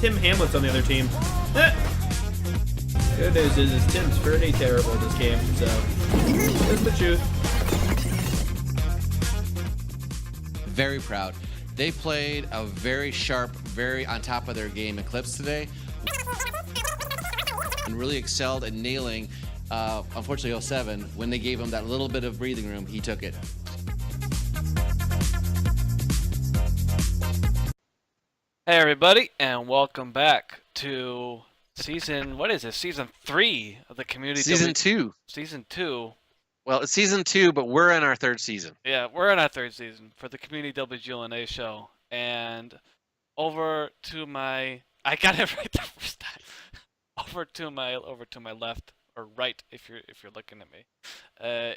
Tim Hamlet's on the other team. Good news is Tim's pretty terrible this game, so that's the truth. Very proud. They played a very sharp, very on top of their game Eclipse today, and really excelled at nailing, unfortunately, 07. When they gave him that little bit of breathing room, he took it. Hey everybody, and welcome back to season, what is this? Season 3 of the community. Season 2. Season 2. Well, it's season 2, but we're in our third season. Yeah, we're in our third season for the community WGLNA show. And over to my, I got it right the first time. Over to my left or right, if you're looking at me,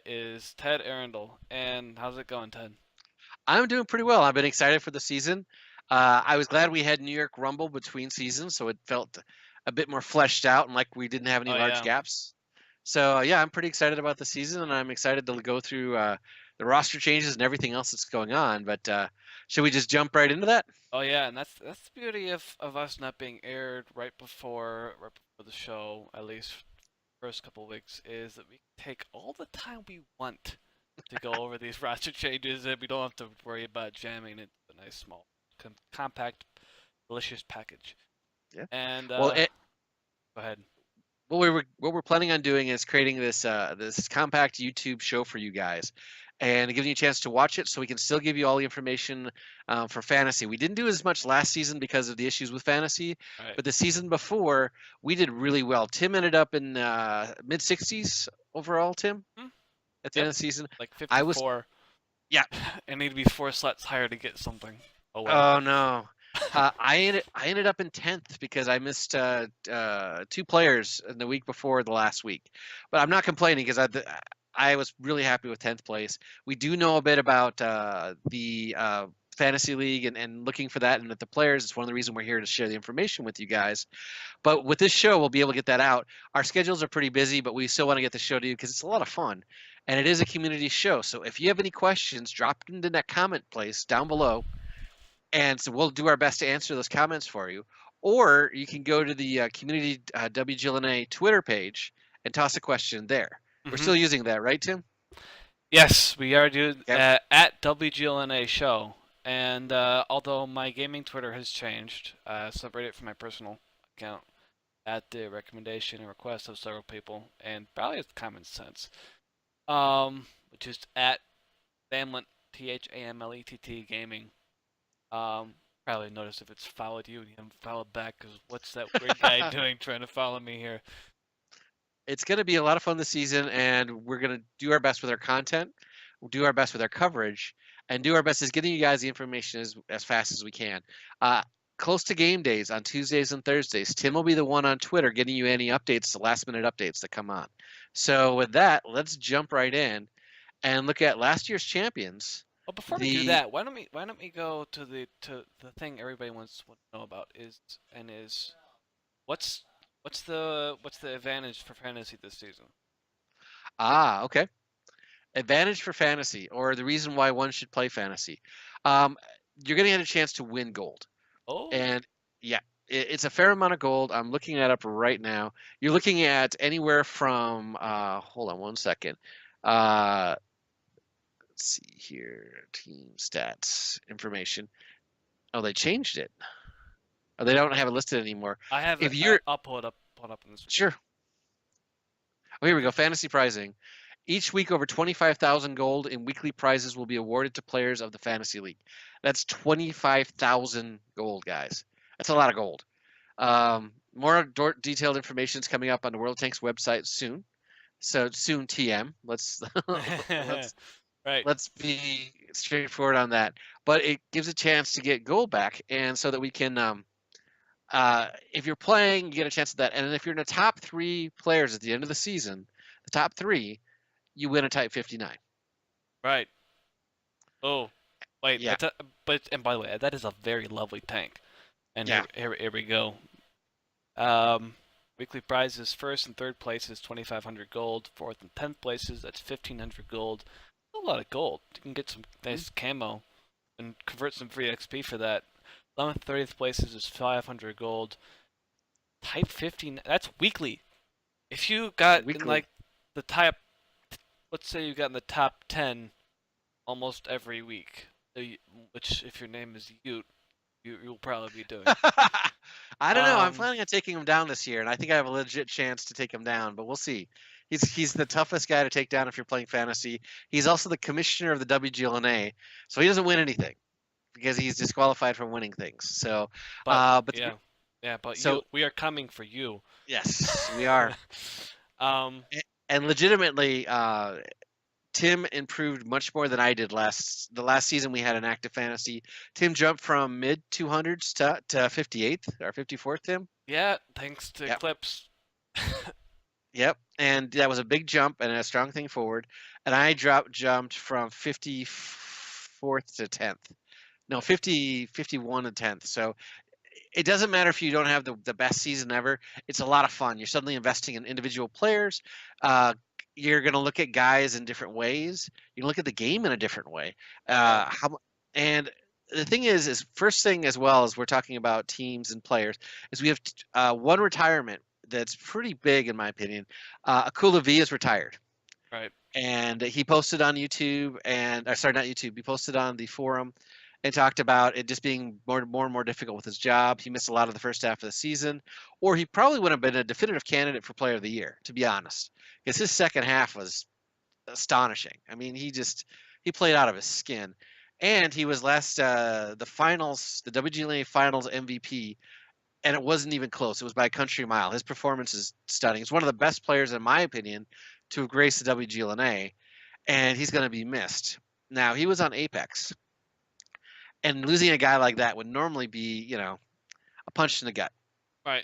is Ted Arundel. And how's it going, Ted? I'm doing pretty well. I've been excited for the season. I was glad we had New York Rumble between seasons, so it felt a bit more fleshed out and like we didn't have any large gaps. So, yeah, I'm pretty excited about the season, and I'm excited to go through the roster changes and everything else that's going on. But should we just jump right into that? Oh, yeah, and that's the beauty of us not being aired right before the show, at least first couple of weeks, is that we can take all the time we want to go over these roster changes, and we don't have to worry about jamming it a nice small compact, delicious package. Yeah. And go ahead. What we're planning on doing is creating this this compact YouTube show for you guys, and giving you a chance to watch it, so we can still give you all the information for fantasy. We didn't do as much last season because of the issues with fantasy, but the season before we did really well. Tim ended up in mid 60s overall. Tim, at the end of the season, like 54. Yeah, I need to be 4 slots higher to get something. Oh no. I ended up in 10th because I missed 2 players in the week before the last week. But I'm not complaining because I was really happy with 10th place. We do know a bit about the fantasy league and looking for that and at the players. It's one of the reasons we're here to share the information with you guys. But with this show, we'll be able to get that out. Our schedules are pretty busy, but we still want to get the show to you because it's a lot of fun. And it is a community show. So if you have any questions, drop it into that comment place down below. And so we'll do our best to answer those comments for you. Or you can go to the community WGLNA Twitter page and toss a question there. We're still using that, right, Tim? Yes, we are doing at WGLNA show. And although my gaming Twitter has changed, separated from my personal account at the recommendation and request of several people, and probably it's common sense, which is at Thamlet, THAMLETT gaming. Probably notice if it's followed you and you haven't followed back, because what's that weird guy doing trying to follow me here? It's going to be a lot of fun this season, and we're going to do our best with our content, we'll do our best with our coverage, and do our best as getting you guys the information as fast as we can. Close to game days on Tuesdays and Thursdays, Tim will be the one on Twitter getting you any updates, the last-minute updates that come on. So with that, let's jump right in and look at last year's champions. Well, before we do that, why don't we go to the thing everybody wants to know about is what's the advantage for fantasy this season? Okay. Advantage for fantasy, or the reason why one should play fantasy. You're going to get a chance to win gold. Oh. And yeah, it's a fair amount of gold. I'm looking it up right now. You're looking at anywhere from hold on one second. Let's see here, team stats information. Oh, they changed it. Oh, they don't have it listed anymore. I have. I'll pull it up. On this. Sure. Oh, here we go. Fantasy prizing. Each week, over 25,000 gold in weekly prizes will be awarded to players of the fantasy league. That's 25,000 gold, guys. That's a lot of gold. More detailed information is coming up on the World Tanks website soon. So soon, TM. Let's be straightforward on that. But it gives a chance to get gold back, and so that we can, if you're playing, you get a chance at that. And if you're in the top 3 players at the end of the season, the top 3, you win a Type 59. Right. Oh, wait. Yeah. And by the way, that is a very lovely tank. And yeah. Here we go. Weekly prizes: first and third places 2,500 gold. Fourth and 10th places, that's 1,500 gold. A lot of gold. You can get some nice camo and convert some free XP for that. 11th, 30th places is 500 gold. Type 50, that's weekly. If you got in Weekly. like the top, let's say you got in the top 10 almost every week, which if your name is Ute, you'll probably be doing. I don't know. I'm planning on taking him down this year, and I think I have a legit chance to take him down, but we'll see. He's the toughest guy to take down if you're playing fantasy. He's also the commissioner of the WGLNA, so he doesn't win anything because he's disqualified from winning things. So, But but yeah, but so we are coming for you. yes, we are. Um, And legitimately, Tim improved much more than I did the last season we had an active fantasy. Tim jumped from mid 200s to 58th or 54th, Tim. yeah, thanks to Yep. Eclipse. Yep, and that was a big jump and a strong thing forward. And I jumped from 54th to 10th. No, 51 to 10th. So it doesn't matter if you don't have the best season ever. It's a lot of fun. You're suddenly investing in individual players. You're going to look at guys in different ways. You look at the game in a different way. And the thing is first thing as well as we're talking about teams and players is we have one retirement that's pretty big in my opinion. Akula V is retired. Right. And he posted on YouTube sorry, not YouTube. He posted on the forum and talked about it just being more and more difficult with his job. He missed a lot of the first half of the season, or he probably would have been a definitive candidate for Player of the Year, to be honest, because his second half was astonishing. I mean, he played out of his skin, and he was the WGLNA Finals MVP, and it wasn't even close. It was by a country mile. His performance is stunning. He's one of the best players, in my opinion, to have graced the WGLNA, and he's going to be missed. Now, he was on Apex. And losing a guy like that would normally be, a punch in the gut. Right.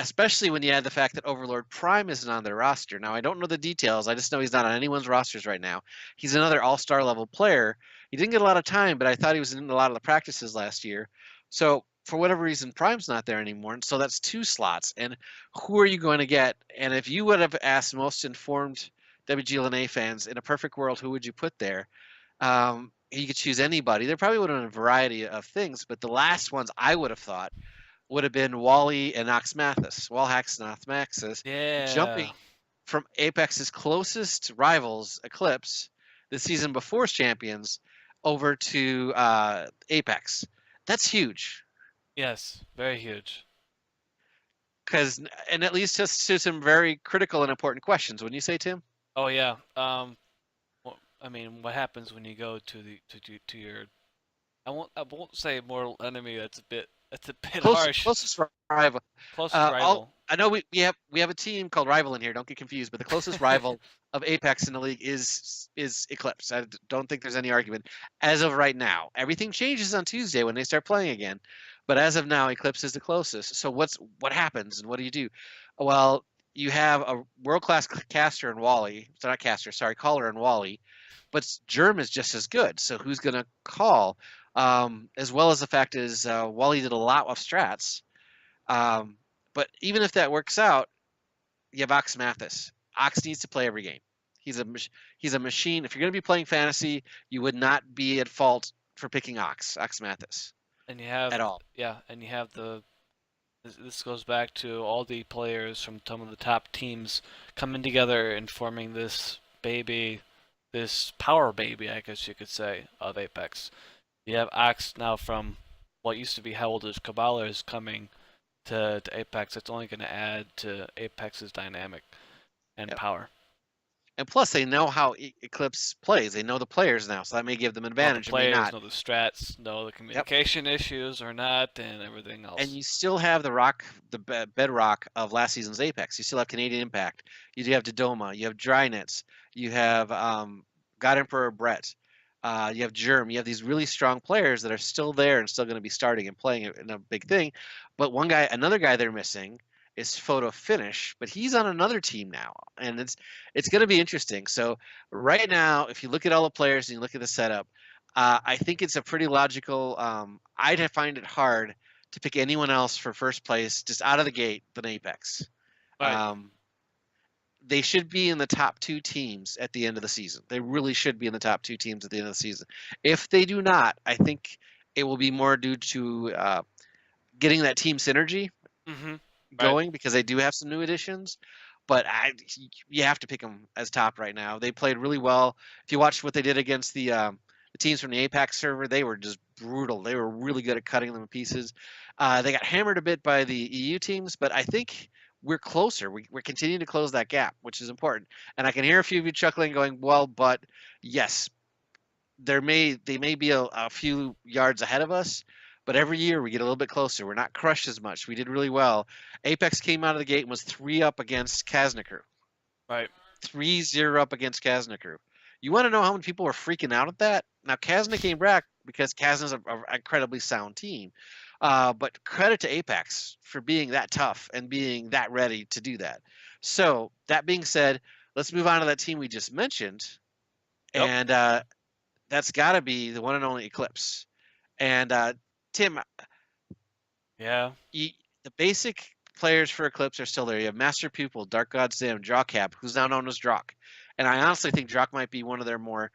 Especially when you add the fact that Overlord Prime isn't on their roster. Now, I don't know the details. I just know he's not on anyone's rosters right now. He's another all-star level player. He didn't get a lot of time, but I thought he was in a lot of the practices last year. So, for whatever reason, Prime's not there anymore. So that's 2 slots. And who are you going to get? And if you would have asked most informed WGLNA fans, in a perfect world, who would you put there? You could choose anybody. There probably would have been a variety of things, but the last ones I would have thought would have been Wally and Wallhacks and Oxmaxis, Yeah. jumping from Apex's closest rivals, Eclipse, the season before's champions, over to Apex. That's huge. Yes, very huge. And it leads us to some very critical and important questions. Wouldn't you say, Tim? Oh yeah. I mean, what happens when you go to your? I won't say mortal enemy. That's a bit harsh. Closest rival. Closest rival. I know we have a team called Rival in here. Don't get confused, but the closest rival of Apex in the league is Eclipse. I don't think there's any argument as of right now. Everything changes on Tuesday when they start playing again, but as of now, Eclipse is the closest. So what happens and what do you do? Well, you have a world-class caster in Wally. So not caster, sorry, caller in Wally. But Germ is just as good. So who's going to call? As well as the fact is Wally did a lot of strats. But even if that works out, you have Ox Mathis. Ox needs to play every game. He's a machine. If you're going to be playing fantasy, you would not be at fault for picking Ox Mathis. And you have at all. Yeah, and you have this goes back to all the players from some of the top teams coming together and forming this power baby, I guess you could say, of Apex. You have Ox now from what used to be Howlers Cabalers coming to Apex. It's only going to add to Apex's dynamic and power. And plus, they know how Eclipse plays. They know the players now, so that may give them an advantage. The players know the strats, know the communication issues or not, and everything else. And you still have the bedrock of last season's Apex. You still have Canadian Impact. You have Dodoma. You have Drynets. You have God Emperor Brett. You have Germ. You have these really strong players that are still there and still going to be starting and playing in a big thing. But another guy they're missing is Photo Finish, but he's on another team now, and it's going to be interesting. So right now, if you look at all the players and you look at the setup, I think it's a pretty logical. I'd find it hard to pick anyone else for first place just out of the gate than Apex. Right. They should be in the top 2 teams at the end of the season. They really should be in the top 2 teams at the end of the season. If they do not, I think it will be more due to getting that team synergy Mm-hmm. going because they do have some new additions. But you have to pick them as top right now. They played really well. If you watched what they did against the teams from the APAC server, they were just brutal. They were really good at cutting them to pieces. They got hammered a bit by the EU teams, but I think we're closer. We're continuing to close that gap, which is important. And I can hear a few of you chuckling, going, "Well, but yes, they may be a few yards ahead of us, but every year we get a little bit closer. We're not crushed as much. We did really well. Apex came out of the gate and was 3-up against Kaznikru. Right. 3-0 up against Kaznikru. You want to know how many people were freaking out at that? Now Kazna came back because Kazna's an incredibly sound team. But credit to Apex for being that tough and being that ready to do that. So that being said, let's move on to that team we just mentioned. Yep. And that's got to be the one and only Eclipse. And Tim, Yeah. the basic players for Eclipse are still there. You have Master Pupil, Dark God Sim, Drawcap, who's now known as Drawk. And I honestly think Drawk might be one of their more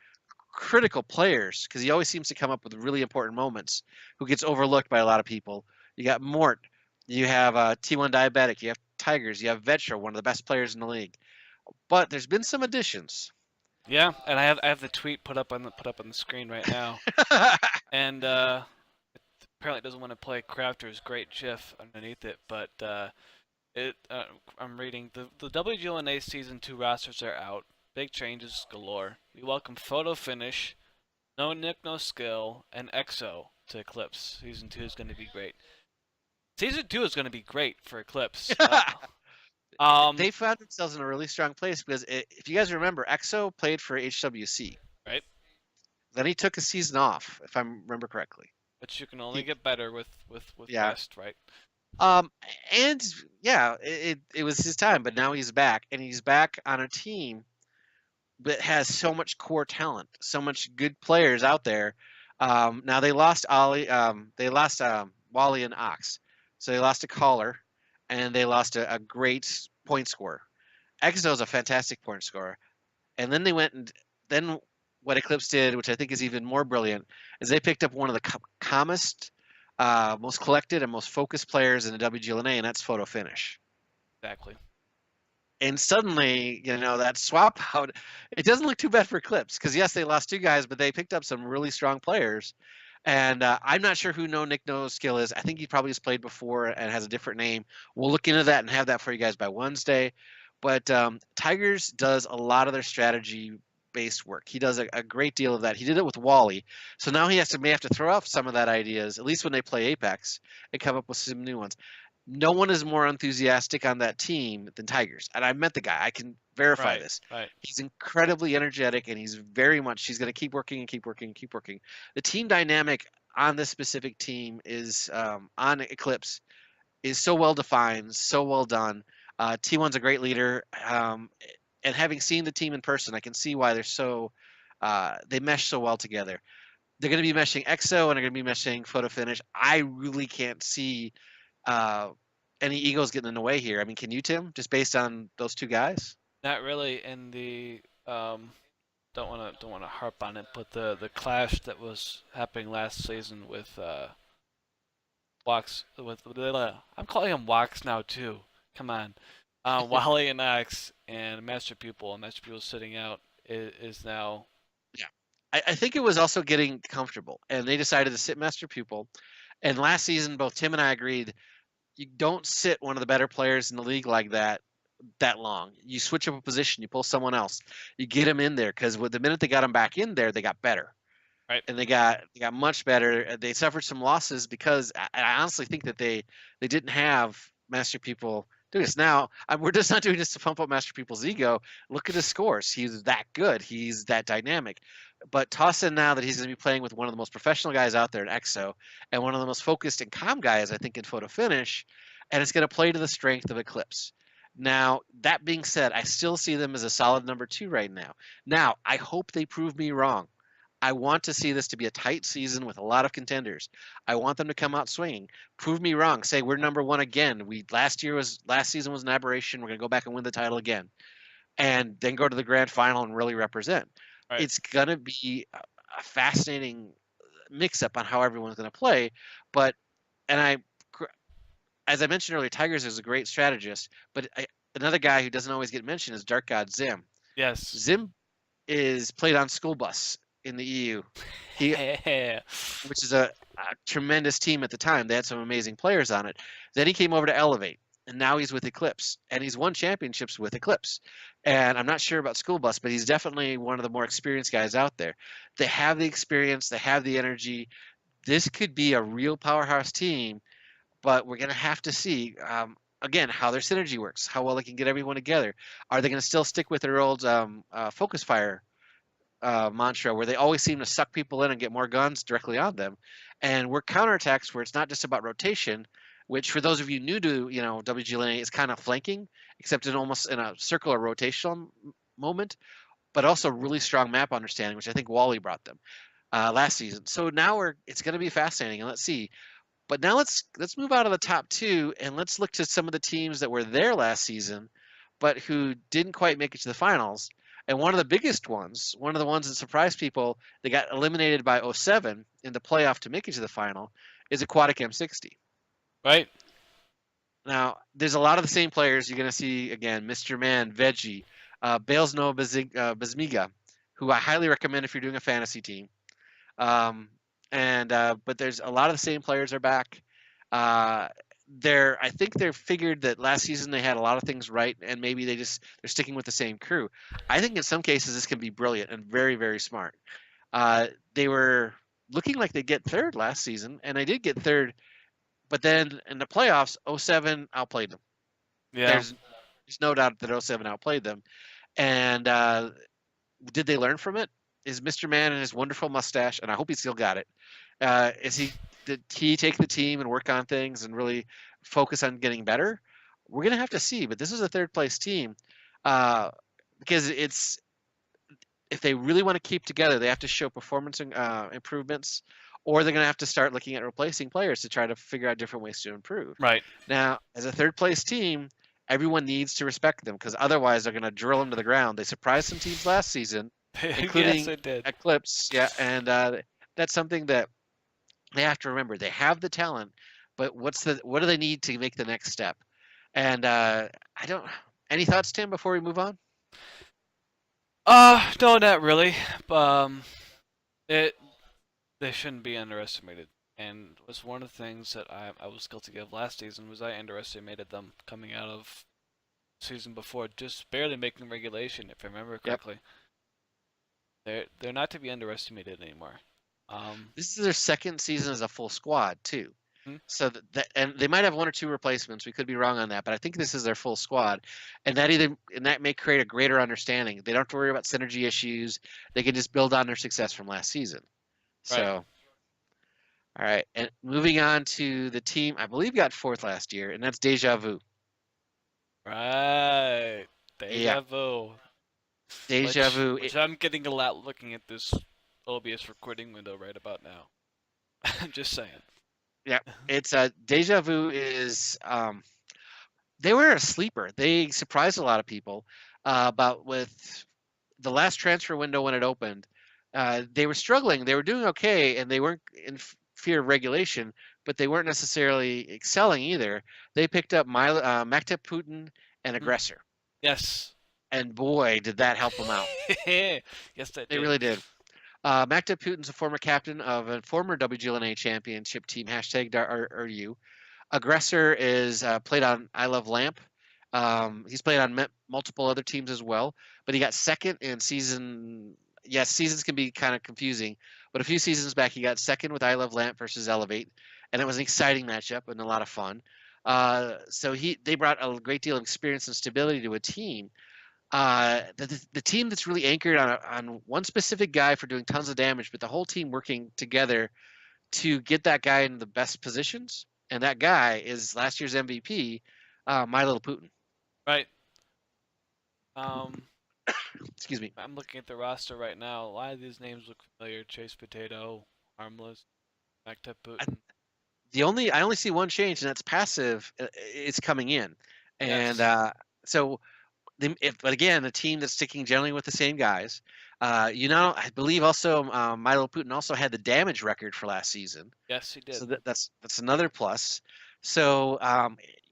critical players because he always seems to come up with really important moments who gets overlooked by a lot of people. You got Mort. You have T1 Diabetic. You have Tigers. You have Vetro, one of the best players in the league. But there's been some additions. Yeah, and I have the tweet put up on the screen right now, and apparently it doesn't want to play Crafter's great GIF underneath it, but I'm reading the WGLNA Season 2 rosters are out. Big changes galore. We welcome Photo Finish, No Nick, No Skill, and EXO to Eclipse. Season 2 is going to be great. Season 2 is going to be great for Eclipse. They found themselves in a really strong place because if you guys remember, EXO played for HWC. Right. Then he took a season off, if I remember correctly. But you can only get better with Yeah. rest, right? And yeah, it was his time, but now he's back, and he's back on a team that has so much core talent, so much good players out there. Now they lost Wally and Ox, so they lost a caller, and they lost a great point scorer. Exo's a fantastic point scorer, and then they went and then what Eclipse did, which I think is even more brilliant, is they picked up one of the calmest, most collected, and most focused players in the WGLNA, and that's Photo Finish. Exactly. And suddenly, that swap out, it doesn't look too bad for Eclipse because, yes, they lost 2 guys, but they picked up some really strong players. And I'm not sure who No Nick No Skill is. I think he probably has played before and has a different name. We'll look into that and have that for you guys by Wednesday. But Tigers does a lot of their strategy-based work. He does a great deal of that. He did it with Wally. So now he may have to throw off some of that ideas, at least when they play Apex, and come up with some new ones. No one is more enthusiastic on that team than Tigers. And I met the guy. I can verify this. Right. He's incredibly energetic, and he's going to keep working and keep working and keep working. The team dynamic on this specific team is on Eclipse is so well defined, so well done. T1's a great leader. And having seen the team in person, I can see why they mesh so well together. They're going to be meshing EXO and they're going to be meshing Photo Finish. I really can't see any egos getting in the way here. I mean, can you, Tim, just based on those 2 guys? Not really. In the don't want to harp on it, but the clash that was happening last season with Wax I'm calling him Wax now too. Come on, Wally and Ox and Master Pupil. And Master Pupil sitting out is now. Yeah, I think it was also getting comfortable, and they decided to sit Master Pupil. And last season, both Tim and I agreed you don't sit one of the better players in the league like that long. You switch up a position, you pull someone else, you get them in there because the minute they got them back in there, they got better. Right. And they got much better. They suffered some losses because I honestly think that they didn't have Master Pupil do this. Now, we're just not doing this to pump up Master Pupil's ego. Look at his scores. He's that good. He's that dynamic. But toss in now that he's going to be playing with one of the most professional guys out there in EXO and one of the most focused and calm guys, I think, in Photo Finish, and it's going to play to the strength of Eclipse. Now, that being said, I still see them as a solid number 2 right now. Now, I hope they prove me wrong. I want to see this to be a tight season with a lot of contenders. I want them to come out swinging. Prove me wrong. Say we're number 1 again. Last season was an aberration. We're going to go back and win the title again, and then go to the grand final and really represent. Right. It's going to be a fascinating mix-up on how everyone's going to play. But as I mentioned earlier, Tigers is a great strategist, but another guy who doesn't always get mentioned is Dark God Zim. Yes. Zim is played on School Bus in the EU, which is a tremendous team at the time. They had some amazing players on it. Then he came over to Elevate, and now he's with Eclipse, and he's won championships with Eclipse. And I'm not sure about School Bus, but he's definitely one of the more experienced guys out there. They have the experience, they have the energy. This could be a real powerhouse team, but we're going to have to see, again, how their synergy works, how well they can get everyone together. Are they going to still stick with their old focus fire mantra where they always seem to suck people in and get more guns directly on them, and we're counterattacks where it's not just about rotation, which for those of you new to WGLNA is kind of flanking, except in almost in a circular rotational moment, but also really strong map understanding, which I think Wally brought them last season. So now it's going to be fascinating, and let's see. But now let's move out of the top two and let's look to some of the teams that were there last season, but who didn't quite make it to the finals. And one of the biggest ones, one of the ones that surprised people, they got eliminated by 07 in the playoff to make it to the final, is Aquatic M60. Right. Now, there's a lot of the same players. You're going to see, again, Mr. Man, Veggie, Bales Noah Bazmiga, who I highly recommend if you're doing a fantasy team. But there's a lot of the same players are back. I think they're figured that last season they had a lot of things right, and maybe they're sticking with the same crew. I think in some cases this can be brilliant and very, very smart. They were looking like they'd get third last season, and they did get third, but then in the playoffs, 07 outplayed them. Yeah. There's no doubt that 07 outplayed them. And did they learn from it? Is Mr. Man and his wonderful mustache, and I hope he still got it, did he take the team and work on things and really focus on getting better? We're going to have to see, but this is a third place team because if they really want to keep together, they have to show performance improvements, or they're going to have to start looking at replacing players to try to figure out different ways to improve. Right. Now, as a third place team, everyone needs to respect them because otherwise they're going to drill them to the ground. They surprised some teams last season, including Eclipse. Yeah, and that's something that they have to remember. They have the talent, but what do they need to make the next step? And any thoughts, Tim, before we move on? No, not really. They shouldn't be underestimated. And it was one of the things that I was guilty of last season was I underestimated them coming out of season before, just barely making regulation, if I remember correctly. Yep. They're not to be underestimated anymore. This is their second season as a full squad too. Mm-hmm. So and they might have one or two replacements. We could be wrong on that, but I think this is their full squad, and that may create a greater understanding. They don't have to worry about synergy issues. They can just build on their success from last season. Right. So, all right, and moving on to the team I believe got fourth last year, and that's Deja Vu. Right, Deja Vu. Deja Vu. Which I'm getting a lot looking at this OBS recording window right about now. I'm just saying. Yeah, it's Deja Vu is they were a sleeper. They surprised a lot of people about with the last transfer window when it opened. They were struggling. They were doing okay, and they weren't in fear of regulation, but they weren't necessarily excelling either. They picked up Maktub Putin and Aggressor. Yes. And boy, did that help them out. Yes, they really did. Maktub Putin's a former captain of a former WGLNA championship team, #RU. Aggressor is played on I Love Lamp. He's played on multiple other teams as well, but he got second in season. Yes, seasons can be kind of confusing, but a few seasons back he got second with I Love Lamp versus Elevate, and it was an exciting matchup and a lot of fun. So they brought a great deal of experience and stability to a team. The team that's really anchored on one specific guy for doing tons of damage, but the whole team working together to get that guy in the best positions, and that guy is last year's MVP, My Little Putin. Right. Excuse me. I'm looking at the roster right now. A lot of these names look familiar. Chase Potato, Harmless, Maktub Putin. I only see one change, and that's passive. It's coming in, and yes. but again, a team that's sticking generally with the same guys. I believe also Milo Putin also had the damage record for last season. Yes, he did. So that's another plus. So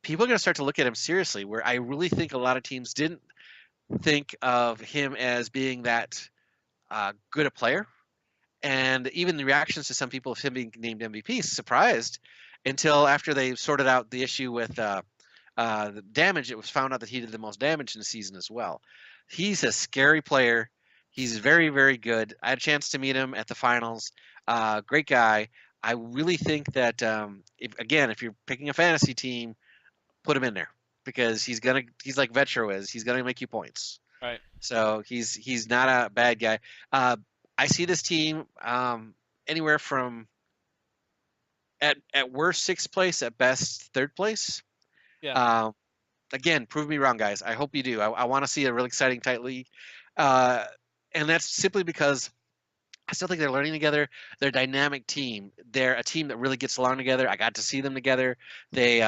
people are going to start to look at him seriously. Where I really think a lot of teams didn't think of him as being that good a player, and even the reactions to some people of him being named MVP surprised until after they sorted out the issue with the damage. It was found out that he did the most damage in the season as well. He's a scary player. He's very, very good. I had a chance to meet him at the finals. Great guy. I really think that if you're picking a fantasy team, put him in there because he's like Vetro is. He's gonna make you points. Right. So he's not a bad guy. I see this team anywhere from at worst 6th place, at best 3rd place. Yeah. Again, prove me wrong, guys. I hope you do. I want to see a really exciting, tight league, and that's simply because I still think they're learning together. They're a dynamic team. They're a team that really gets along together. I got to see them together. They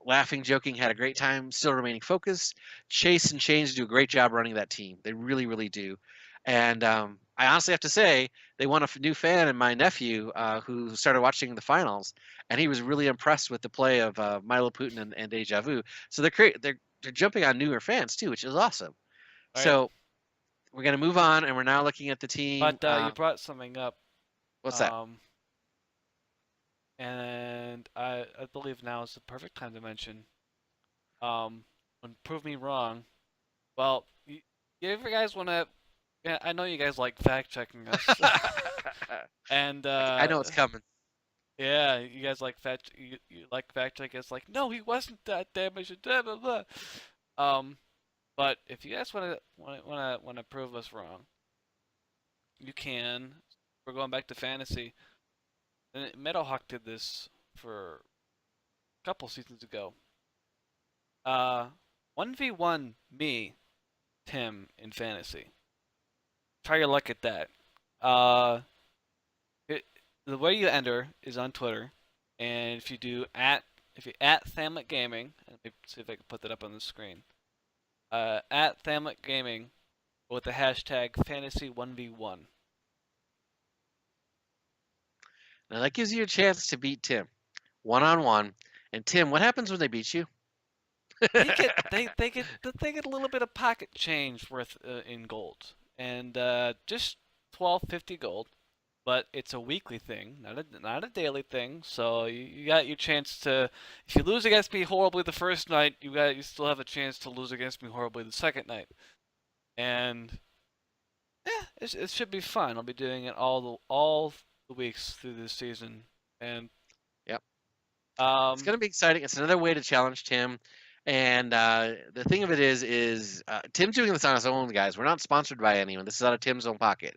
laughing, joking, had a great time, still remaining focused. Chase and Chains do a great job running that team. They really, really do. And I honestly have to say, they won a new fan in my nephew who started watching the finals, and he was really impressed with the play of Milo Putin and Deja Vu. So they're jumping on newer fans too, which is awesome. Right. So we're going to move on, and we're now looking at the team. But you brought something up. What's that? And I believe now is the perfect time to mention. When prove me wrong. Well, you guys want to? Yeah, I know you guys like fact checking us. And I know it's coming. Yeah, you guys like you like fact check. It's like, no, he wasn't that damaged. Blah blah blah. But if you guys want to prove us wrong, you can. We're going back to fantasy. And Meadowhawk did this for a couple seasons ago. 1v1 me, Tim, in fantasy. Try your luck at that. The way you enter is on Twitter, and if you at Thamlet Gaming, let me see if I can put that up on the screen. At Thamlet Gaming with the hashtag Fantasy1v1. Now that gives you a chance to beat Tim, 1-on-1. And Tim, what happens when they beat you? they get a little bit of pocket change worth in gold, and just 12.50 gold. But it's a weekly thing, not a daily thing. So you got your chance to, if you lose against me horribly the first night, you still have a chance to lose against me horribly the second night. And yeah, it should be fun. I'll be doing it all the weeks through this season, and yep, it's gonna be exciting. It's another way to challenge Tim. And the thing of it is Tim's doing this on his own, guys. We're not sponsored by anyone. This is out of Tim's own pocket.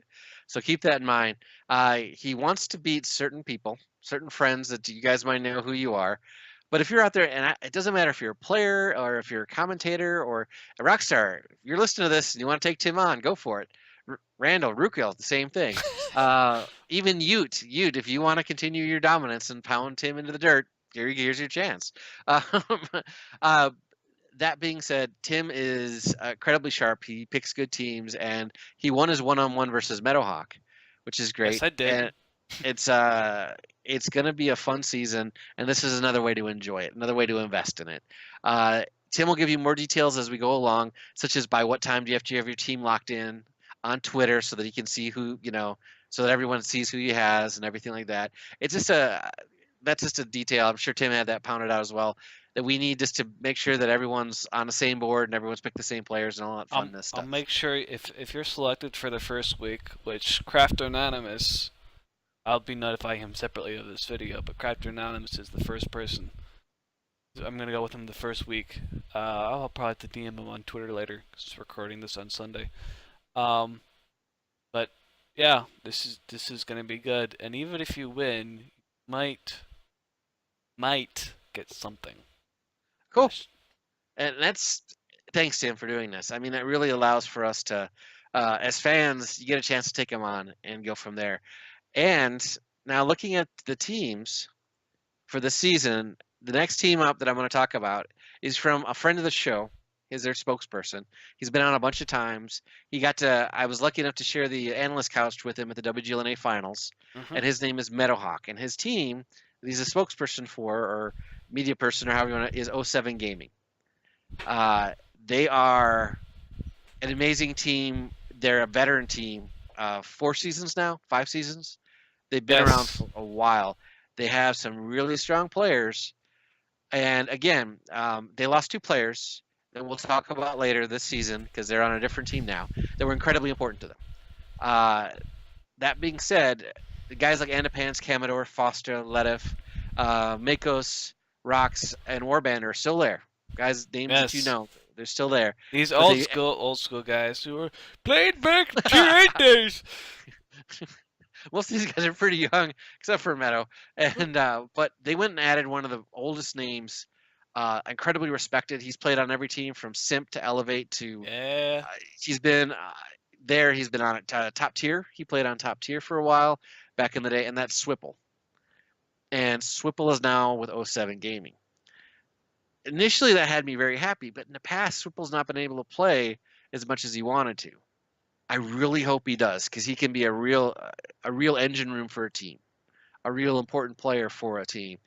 So keep that in mind. He wants to beat certain people, certain friends that you guys might know who you are. But if you're out there, and it doesn't matter if you're a player or if you're a commentator or a rock star, if you're listening to this and you want to take Tim on, go for it. Randall, Rukel, the same thing. Even Ute, if you want to continue your dominance and pound Tim into the dirt, here's your chance. That being said, Tim is incredibly sharp. He picks good teams, and he won his 1-on-1 versus Meadowhawk, which is great. Yes, I did. And it's going to be a fun season, and this is another way to enjoy it, another way to invest in it. Tim will give you more details as we go along, such as by what time do you have to have your team locked in on Twitter so that you can see who, so that everyone sees who he has and everything like that. It's just that's just a detail. I'm sure Tim had that pounded out as well, that we need just to make sure that everyone's on the same board and everyone's picked the same players and all that fun stuff. I'll make sure if you're selected for the first week, which Crafter Anonymous, I'll be notifying him separately of this video, but Crafter Anonymous is the first person. I'm going to go with him the first week. I'll probably have to DM him on Twitter later, because I'm recording this on Sunday. But yeah, this is going to be good, and even if you win, you might get something. Cool. And that's thanks, Tim, for doing this. I mean, that really allows for us to, as fans, you get a chance to take them on and go from there. And now looking at the teams for the season, the next team up that I'm going to talk about is from a friend of the show, is their spokesperson. He's been on a bunch of times. I was lucky enough to share the analyst couch with him at the WGLNA finals, Mhm. and his name is Meadowhawk, and his team, he's a spokesperson for, or media person, or however you want to, is O7 Gaming. They are an amazing team. They're a veteran team. 4 seasons now, 5 seasons. They've been around Yes. for a while. They have some really strong players. And again, they lost 2 players that we'll talk about later this season because they're on a different team now that were incredibly important to them. That being said, the guys like Andapans, Kamador, Foster, Ledev, Makos, Rox, and Warband are still there. Guys, names that you Yes. know, they're still there. These But old school guys who were playing back in Tier 8 days. most of these guys are pretty young, except for Meadow. And but they went and added one of the oldest names, incredibly respected. He's played on every team from Simp to Elevate to. Yeah. He's been there. He's been on top tier. He played on top tier for a while back in the day, and that's Swipple. And Swipple is now with O7 Gaming. Initially, that had me very happy, but in the past, Swipple's not been able to play as much as he wanted to. I really hope he does because he can be a real engine room for a team, a real important player for a team.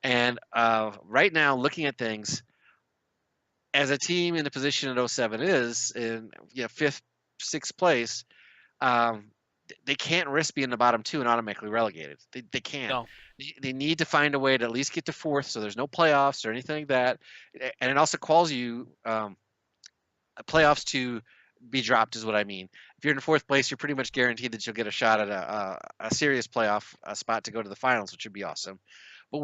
And right now, looking at things, as a team in the position at O7 is in 5th, 6th place, they can't risk being the bottom 2 and automatically relegated. They can't. No. They need to find a way to at least get to 4th, so there's no playoffs or anything like that. And it also calls you playoffs to be dropped is what I mean. If you're in 4th place, you're pretty much guaranteed that you'll get a shot at a serious playoff spot to go to the finals, which would be awesome. But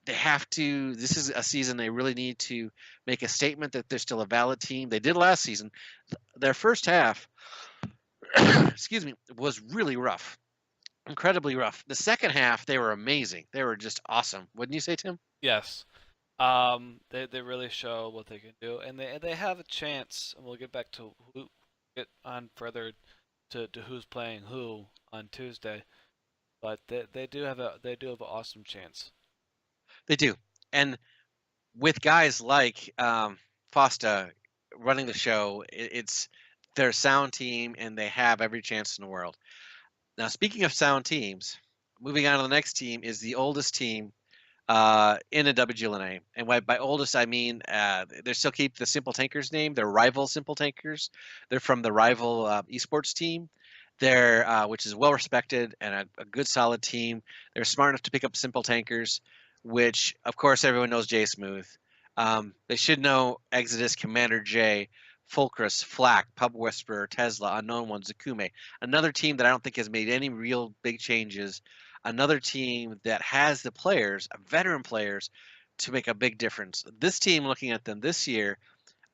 they have to. This is a season they really need to make a statement that they're still a valid team. They did last season. Their first half, excuse me, was really rough, incredibly rough. The second half, they were amazing. They were just awesome. Wouldn't you say, Tim? Yes. They really show what they can do, and they have a chance. And we'll get back to get on further to who's playing who on Tuesday, but they do have an awesome chance. They do, and with guys like Fosta running the show, they're a sound team, and they have every chance in the world. Now, speaking of sound teams, moving on to the next team is the oldest team in the WGLNA. And by oldest, I mean they still keep the Simple Tankers name. They're rival Simple Tankers. They're from the rival esports team. They're which is well respected and a good solid team. They're smart enough to pick up Simple Tankers, which of course everyone knows Jay Smooth. They should know Exodus, Commander J, Fulcrus, Flak, Pub Whisperer, Tesla, Unknown One, Zakume. Another team that I don't think has made any real big changes. Another team that has the players, veteran players, to make a big difference. This team, looking at them this year,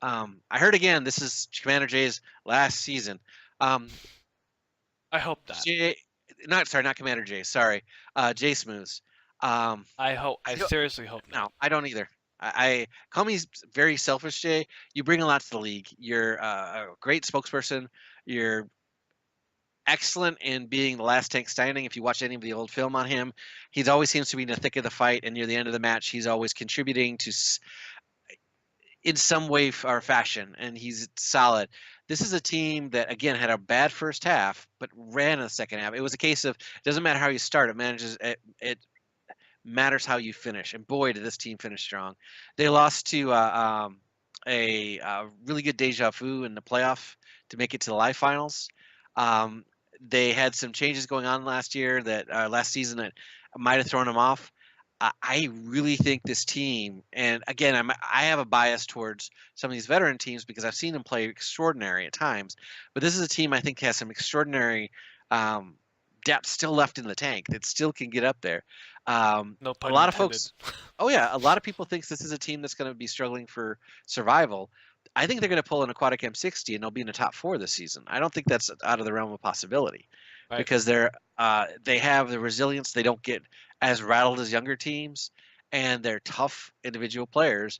I heard again, this is Commander J's last season. I hope that. Not Commander J. Sorry, Jay Smooths. I seriously hope not. No, I don't either. I call me very selfish, Jay. You bring a lot to the league. You're a great spokesperson. You're excellent in being the last tank standing. If you watch any of the old film on him, he always seems to be in the thick of the fight, and near the end of the match, he's always contributing to in some way or fashion, and he's solid. This is a team that, again, had a bad first half, but ran in the second half. It was a case of, it doesn't matter how you start, it matters how you finish. And boy, did this team finish strong. They lost to a really good Deja Vu in the playoff to make it to the live finals. They had some changes going on last season that might have thrown them off. I really think this team, and again, I have a bias towards some of these veteran teams because I've seen them play extraordinary at times. But this is a team I think has some extraordinary depth still left in the tank that still can get up there. No pun a lot intended. of folks, oh yeah, a lot of people think this is a team that's going to be struggling for survival. I think they're going to pull an Aquatic M60 and they'll be in the top 4 this season. I don't think that's out of the realm of possibility. Right. Because they have the resilience. They don't get as rattled as younger teams, and they're tough individual players.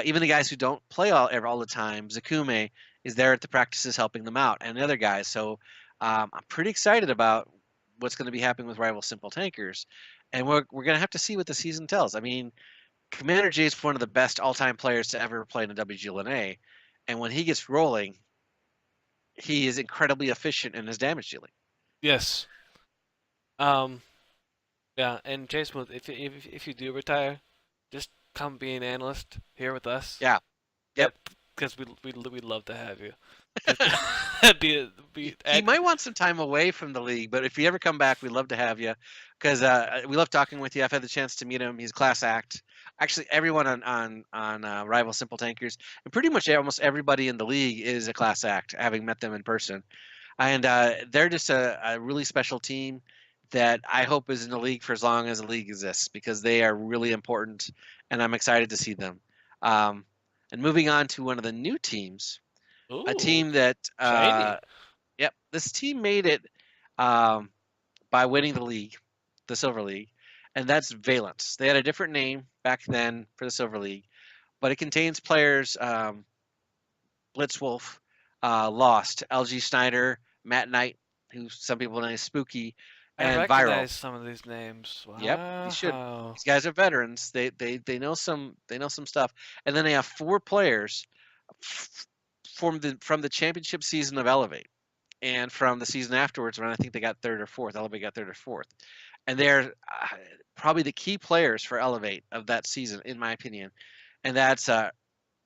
Even the guys who don't play all the time, Zakume is there at the practices helping them out, and the other guys. So I'm pretty excited about what's going to be happening with rival Simple Tankers, and we're going to have to see what the season tells. I mean, Commander J is one of the best all-time players to ever play in the WGLNA, and when he gets rolling, he is incredibly efficient in his damage dealing. Yes. Yeah, and Jay Smooth, if you do retire, just come be an analyst here with us. Yeah. Yep. Because we'd love to have you. That'd be He might want some time away from the league, but if you ever come back, we'd love to have you because we love talking with you. I've had the chance to meet him. He's a class act. Actually, everyone on Rival Simple Tankers and pretty much almost everybody in the league is a class act, having met them in person. And they're just a really special team that I hope is in the league for as long as the league exists because they are really important, and I'm excited to see them. And moving on to one of the new teams, a team that shiny. yep, this team made it by winning the league, the Silver League, and that's Valence. They had a different name back then for the Silver League, but it contains players Blitzwolf, Lost, LG Snyder, Matt Knight, who some people know as Spooky, I and recognize Viral. some of these names. Wow. Yep, you should. These guys are veterans. They know some stuff. And then they have 4 players from the championship season of Elevate, and from the season afterwards when I think they got 3rd or 4th. Elevate got 3rd or 4th, and they're probably the key players for Elevate of that season, in my opinion. And that's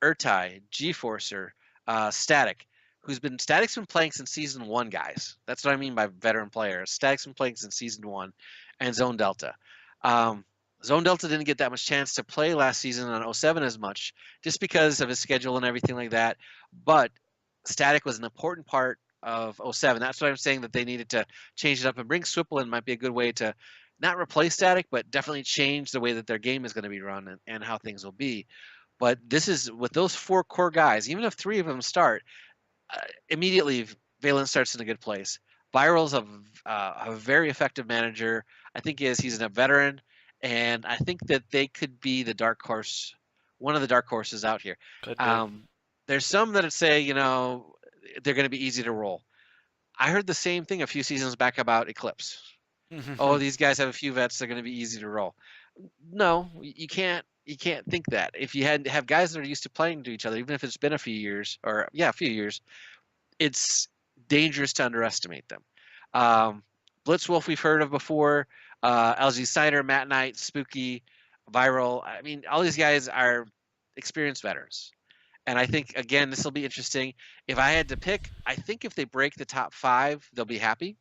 Urtai, G-Forcer, Static, Static's been playing since season 1, guys. That's what I mean by veteran players. Static's been playing since season 1, and Zone Delta. Zone Delta didn't get that much chance to play last season on 07 as much, just because of his schedule and everything like that. But Static was an important part of 07. That's what I'm saying, that they needed to change it up, and bring Swipple in might be a good way to not replace Static, but definitely change the way that their game is going to be run and how things will be. But this is with those 4 core guys, even if 3 of them start, immediately Valence starts in a good place. Viral's a very effective manager. I think he's a veteran, and I think that they could be the dark horse, one of the dark horses out here. There's some that say, they're going to be easy to roll. I heard the same thing a few seasons back about Eclipse. Oh, these guys have a few vets, they're going to be easy to roll. No, you can't think that. If you have guys that are used to playing to each other, even if it's been a few years, it's dangerous to underestimate them. Blitzwolf we've heard of before. LG Snyder, Matt Knight, Spooky, Viral. I mean, all these guys are experienced veterans. And I think, again, this will be interesting. If I had to pick, I think if they break the top 5, they'll be happy.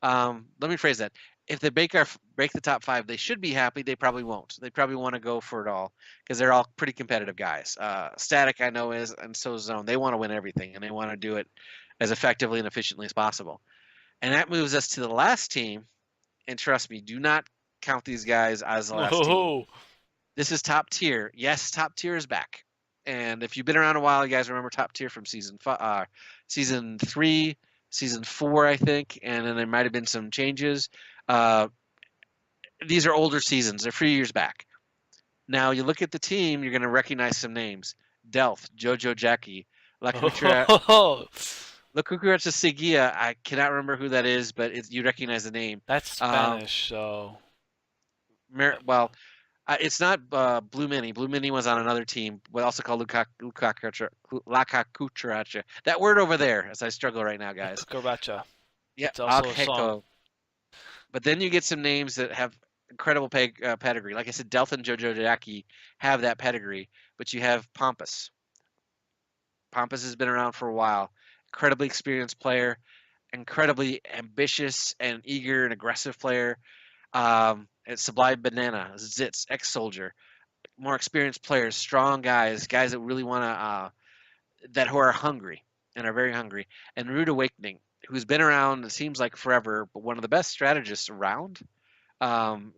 Let me phrase that. If they break the top 5, they should be happy. They probably won't. They probably want to go for it all because they're all pretty competitive guys. Static, I know, is, and so is Zone. They want to win everything, and they want to do it as effectively and efficiently as possible. And that moves us to the last team. And trust me, do not count these guys as the last team. This is Top Tier. Yes, Top Tier is back. And if you've been around a while, you guys remember Top Tier from season 3, season 4, I think, and then there might have been some changes. These are older seasons. They're a few years back. Now, you look at the team, you're going to recognize some names. Delph, Jojo Jackie, La Cucaracha Seguia. I cannot remember who that is, but you recognize the name. That's Spanish, so... It's not Blue Mini. Blue Mini was on another team, but also called La Cucaracha. That word over there, as I struggle right now, guys. Cucaracha. Yeah, it's also a song. But then you get some names that have incredible pedigree. Like I said, Delph and Jojo Jackie have that pedigree, but you have Pompous. Pompous has been around for a while. Incredibly experienced player, incredibly ambitious and eager and aggressive player. It's Sublime Banana, Zitz, ex-soldier, more experienced players, strong guys that really want to, who are hungry and are very hungry. And Rude Awakening, who's been around, it seems like forever, but one of the best strategists around.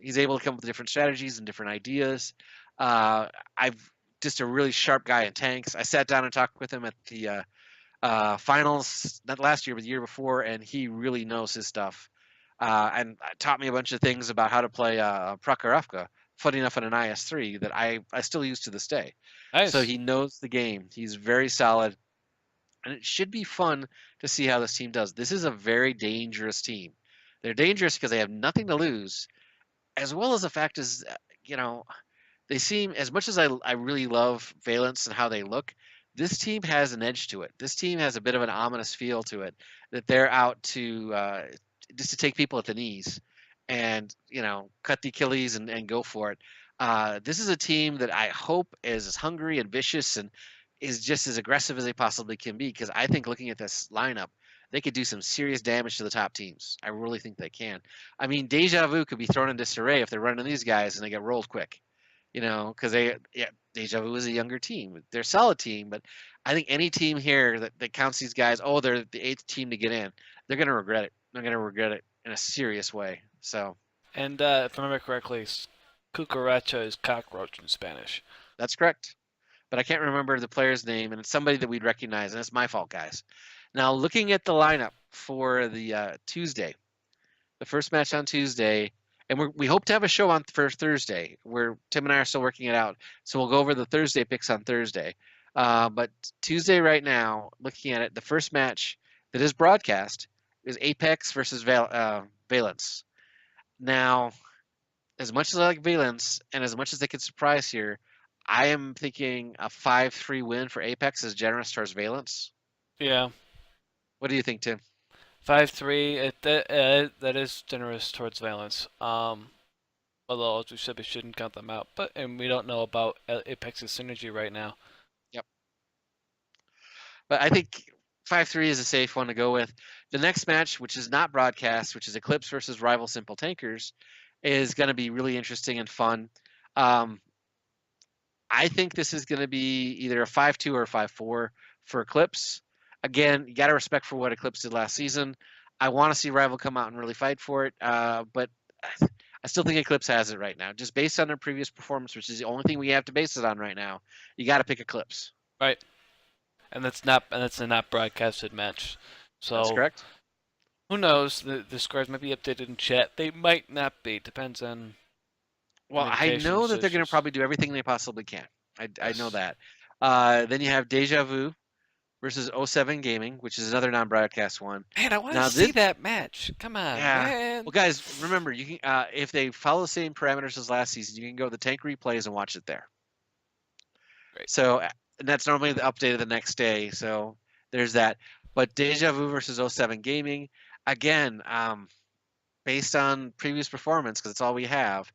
He's able to come up with different strategies and different ideas. I've just a really sharp guy in tanks. I sat down and talked with him at the finals, not last year, but the year before, and he really knows his stuff. And taught me a bunch of things about how to play Prokhorovka, funny enough, in an IS-3 that I still use to this day. Nice. So he knows the game. He's very solid. And it should be fun to see how this team does. This is a very dangerous team. They're dangerous because they have nothing to lose, as well as the fact is, they seem, as much as I really love Valence and how they look, this team has an edge to it. This team has a bit of an ominous feel to it, that they're out to just to take people at the knees and cut the Achilles and go for it. This is a team that I hope is as hungry and vicious and is just as aggressive as they possibly can be, because I think looking at this lineup, they could do some serious damage to the top teams. I really think they can. I mean, Deja Vu could be thrown in disarray if they're running these guys and they get rolled quick. Because Deja Vu is a younger team. They're a solid team, but I think any team here that counts these guys, oh, they're the 8th team to get in, they're going to regret it. They're going to regret it in a serious way. So. And if I remember correctly, cucaracha is cockroach in Spanish. That's correct. But I can't remember the player's name, and it's somebody that we'd recognize, and it's my fault, guys. Now, looking at the lineup for the Tuesday, the first match on Tuesday, and we hope to have a show on for Thursday, where Tim and I are still working it out, so we'll go over the Thursday picks on Thursday. But Tuesday right now, looking at it, the first match that is broadcast is Apex versus Valence. Now, as much as I like Valence, and as much as they could surprise here, I am thinking a 5-3 win for Apex is generous towards Valence. Yeah. What do you think, Tim? 5-3. That is generous towards Valence. Although, as we said, we shouldn't count them out. And we don't know about Apex's synergy right now. Yep. But I think 5-3 is a safe one to go with. The next match, which is not broadcast, which is Eclipse versus Rival Simple Tankers, is going to be really interesting and fun. I think this is going to be either a 5-2 or a 5-4 for Eclipse. Again, you got to respect for what Eclipse did last season. I want to see Rival come out and really fight for it, but I still think Eclipse has it right now. Just based on their previous performance, which is the only thing we have to base it on right now, you got to pick Eclipse. Right. And that's a not broadcasted match. So that's correct. Who knows? The scores might be updated in chat. They might not be. Depends on. Well, I know that they're going to probably do everything they possibly can. I know that. Then you have Deja Vu versus 07 Gaming, which is another non-broadcast one. Man, I want to see that match. Come on, man. Well, guys, remember, you can if they follow the same parameters as last season, you can go to the Tank Replays and watch it there. Great. So and that's normally the update of the next day. So there's that. But Deja Vu versus 07 Gaming, again, based on previous performance, because it's all we have,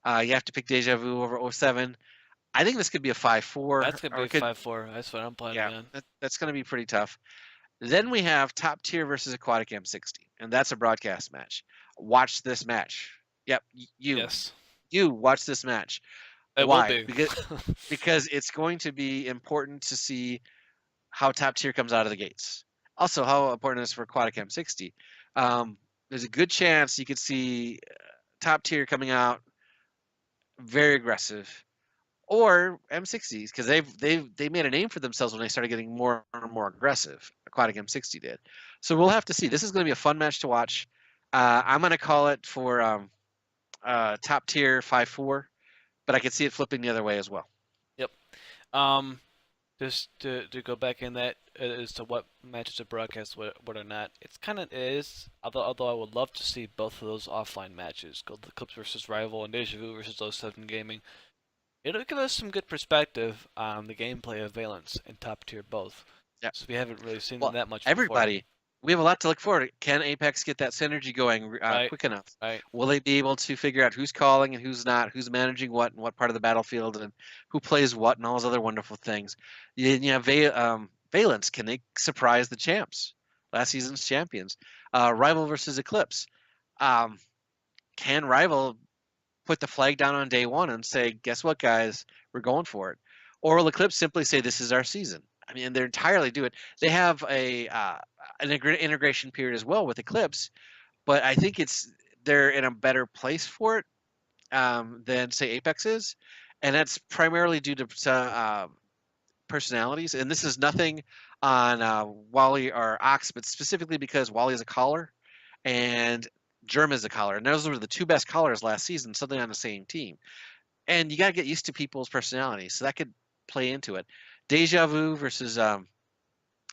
you have to pick Deja Vu over 07. I think this could be a 5-4. That's going to be a 5-4. That's what I'm planning on. That's going to be pretty tough. Then we have Top Tier versus Aquatic M60, and that's a broadcast match. Watch this match. Yep, you watch this match. Why? Will be. because it's going to be important to see how Top Tier comes out of the gates. Also, how important it is for Aquatic M60. There's a good chance you could see Top Tier coming out very aggressive, or M60s, because they made a name for themselves when they started getting more and more aggressive. Aquatic M60 did. So we'll have to see. This is going to be a fun match to watch. I'm going to call it for Top Tier 5-4, but I could see it flipping the other way as well. Yep. Just to go back in that as to what matches are broadcast, what are not. It's kind of is. Although I would love to see both of those offline matches, go the Eclipse versus Rival and Deja Vu versus 07 Gaming. It'll give us some good perspective on the gameplay of Valence and Top Tier both. Yeah. So we haven't really seen them that much. Everybody, we have a lot to look forward to. Can Apex get that synergy going quick enough? Right. Will they be able to figure out who's calling and who's not, who's managing what and what part of the battlefield, and who plays what, and all those other wonderful things? You have Valence. Can they surprise the champs, last season's champions? Rival versus Eclipse. Can Rival put the flag down on day one and say, guess what, guys, we're going for it? Or will Eclipse simply say, this is our season? I mean, they're entirely do it. They have an integration period as well with Eclipse, but I think they're in a better place for it than, say, Apex is. And that's primarily due to personalities. And this is nothing on Wally or Ox, but specifically because Wally is a caller and Germ is a caller. And those were the two best callers last season, something on the same team. And you got to get used to people's personalities. So that could play into it. Deja Vu versus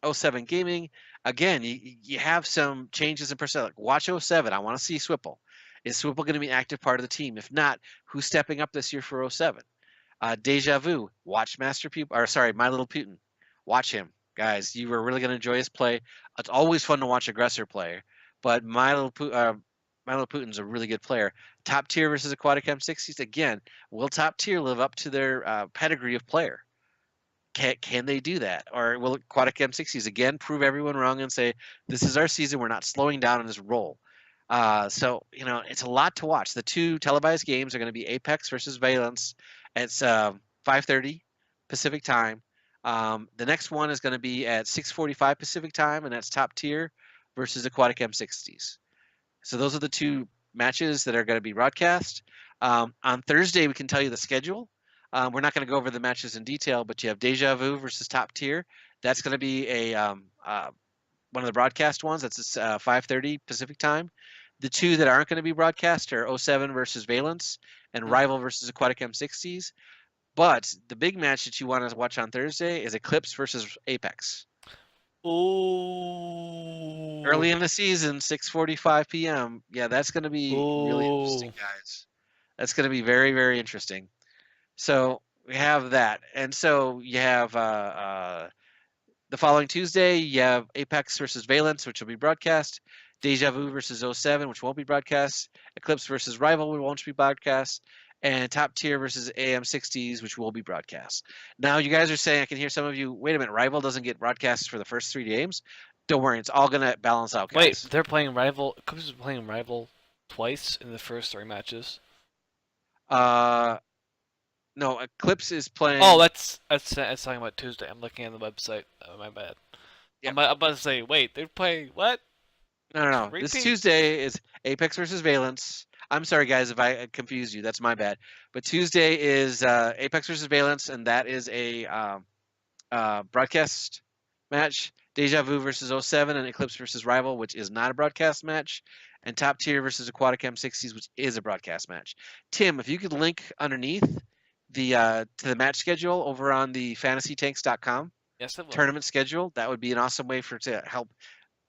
07 Gaming. Again, you have some changes in personality. Watch 07. I want to see Swipple. Is Swipple going to be an active part of the team? If not, who's stepping up this year for 07? Deja Vu, watch My Little Putin. Watch him, guys. You are really going to enjoy his play. It's always fun to watch aggressor play, but My Little Putin's a really good player. Top tier versus Aquatic M60s. Again, will top tier live up to their pedigree of player? Can they do that? Or will Aquatic M60s again prove everyone wrong and say, this is our season, we're not slowing down in this role? So, it's a lot to watch. The two televised games are going to be Apex versus Valence. It's 5:30 Pacific time. The next one is going to be at 6:45 Pacific time, and that's top tier versus Aquatic M60s. So those are the two matches that are going to be broadcast. On Thursday, we can tell you the schedule. We're not going to go over the matches in detail, but you have Deja Vu versus Top Tier. That's going to be one of the broadcast ones. That's 5:30 Pacific time. The two that aren't going to be broadcast are 07 versus Valence and Rival versus Aquatic M60s. But the big match that you want to watch on Thursday is Eclipse versus Apex. Ooh. Early in the season, 6:45 p.m. Yeah, that's going to be really interesting, guys. That's going to be very, very interesting. So we have that. And so you have the following Tuesday, you have Apex versus Valence, which will be broadcast. Deja Vu versus 07, which won't be broadcast. Eclipse versus Rival, which won't be broadcast. And Top Tier versus AM60s, which will be broadcast. Now, you guys are saying, I can hear some of you, wait a minute, Rival doesn't get broadcast for the first 3 games? Don't worry, it's all going to balance out, guys. Wait, they're playing Rival. Eclipse is playing Rival twice in the first 3 matches. No, Eclipse is playing. Oh, that's talking about Tuesday. I'm looking at the website. Oh, my bad. Yep. I'm about to say, wait, they're playing what? No. Repeat? This Tuesday is Apex versus Valence. I'm sorry, guys, if I confused you. That's my bad. But Tuesday is Apex versus Valence, and that is a broadcast match. Deja Vu versus 07 and Eclipse versus Rival, which is not a broadcast match. And Top Tier versus Aquatic M60s, which is a broadcast match. Tim, if you could link underneath to the match schedule over on the fantasytanks.com tournament schedule, that would be an awesome way to help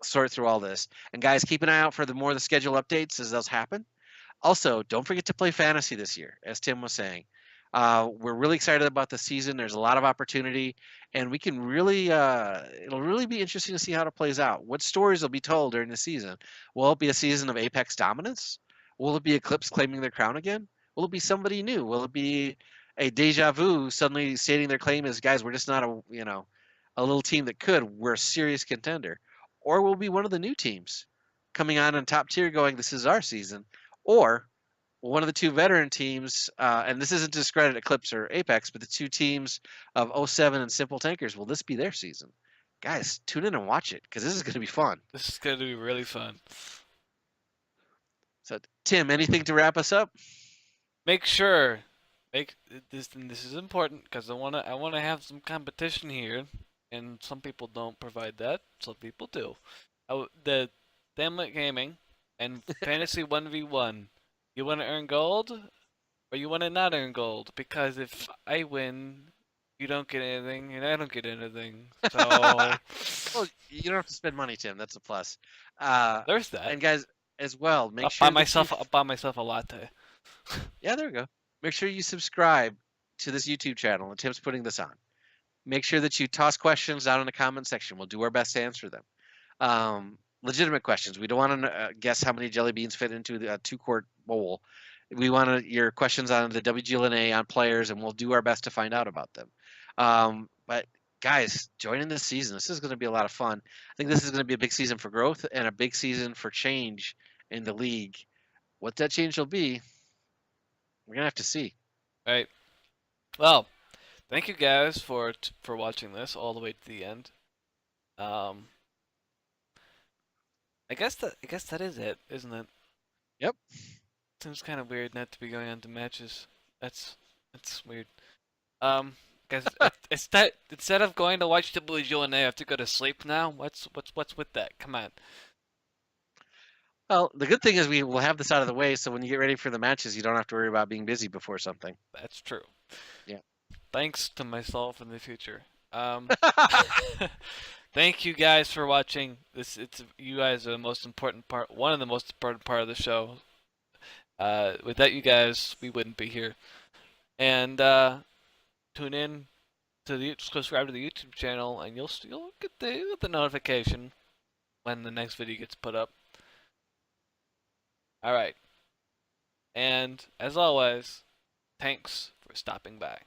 sort through all this. And guys, keep an eye out for the more of the schedule updates as those happen. Also, don't forget to play fantasy this year, as Tim was saying. We're really excited about the season. There's a lot of opportunity, and we can really it'll really be interesting to see how it plays out. What stories will be told during the season? Will it be a season of Apex dominance? Will it be Eclipse claiming their crown again? Will it be somebody new? Will it be a Deja Vu suddenly stating their claim as, guys, we're just not a little team that could. We're a serious contender. Or will it be one of the new teams coming on Top Tier going, this is our season? Or one of the two veteran teams, and this isn't to discredit Eclipse or Apex, but the two teams of 07 and Simple Tankers, will this be their season? Guys, tune in and watch it, because this is going to be fun. This is going to be really fun. So, Tim, anything to wrap us up? Make sure, this is important, because I want to have some competition here, and some people don't provide that, some people do. The Damlet Gaming and Fantasy 1v1. You want to earn gold, or you want to not earn gold? Because if I win, you don't get anything, and I don't get anything. So, well, you don't have to spend money, Tim. That's a plus. There's that. And guys, as well, make I'll sure buy myself a latte. Yeah, there we go. Make sure you subscribe to this YouTube channel, and Tim's putting this on. Make sure that you toss questions down in the comment section. We'll do our best to answer them. Legitimate questions. We don't want to guess how many jelly beans fit into a 2-quart bowl. We want your questions on the WGLNA, on players, and we'll do our best to find out about them. But guys, join in this season. This is going to be a lot of fun. I think this is going to be a big season for growth and a big season for change in the league. What that change will be, we're going to have to see. All right. Well, thank you guys for watching this all the way to the end. I guess that is it, isn't it? Yep. Seems kind of weird not to be going on to matches. That's weird. Guys, instead of going to watch WGLNA, I have to go to sleep now. What's with that? Come on. Well, the good thing is we will have this out of the way, so when you get ready for the matches, you don't have to worry about being busy before something. That's true. Yeah. Thanks to myself in the future. Thank you guys for watching. You guys are the most important part. One of the most important part of the show. Without you guys, we wouldn't be here. And tune in to subscribe to the YouTube channel, and you'll get the notification when the next video gets put up. All right. And as always, thanks for stopping by.